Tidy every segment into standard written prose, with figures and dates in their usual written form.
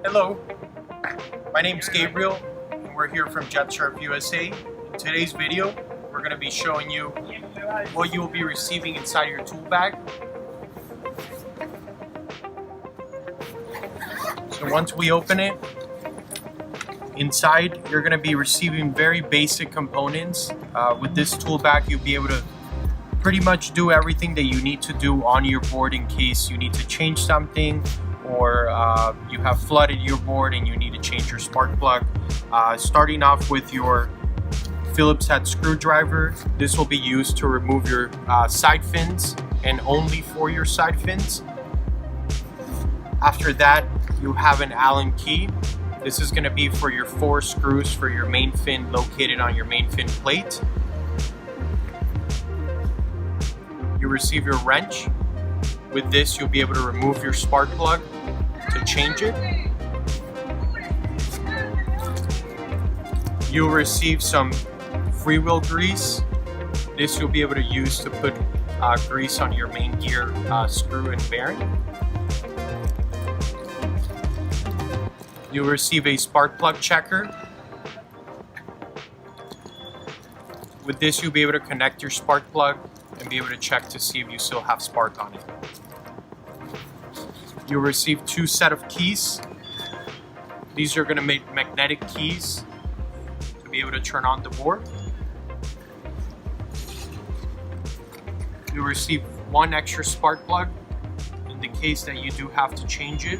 Hello, my name's Gabriel and we're here from JetSurf USA. In today's video, we're going to be showing you what you will be receiving inside your tool bag. So once we open it, inside you're going to be receiving very basic components. With this tool bag, you'll be able to pretty much do everything that you need to do on your board in case you need to change something, or you have flooded your board and you need to change your spark plug. Starting off with your Phillips head screwdriver. This will be used to remove your side fins and only for your side fins. After that, you have an Allen key. This is going to be for your 4 screws for your main fin located on your main fin plate. You receive your wrench. With this, you'll be able to remove your spark plug to change it. You'll receive some freewheel grease. This you'll be able to use to put grease on your main gear screw and bearing. You'll receive a spark plug checker. With this, you'll be able to connect your spark plug and be able to check to see if you still have spark on it. You'll receive 2 sets of keys. These are going to make magnetic keys to be able to turn on the board. You'll receive 1 extra spark plug in the case that you do have to change it.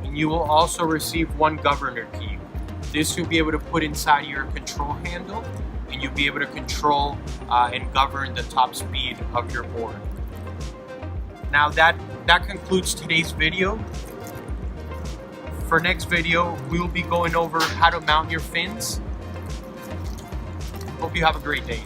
And you will also receive 1 governor key. This you'll be able to put inside your control handle, and you'll be able to control and govern the top speed of your board. Now that concludes today's video. For next video, we will be going over how to mount your fins. Hope you have a great day.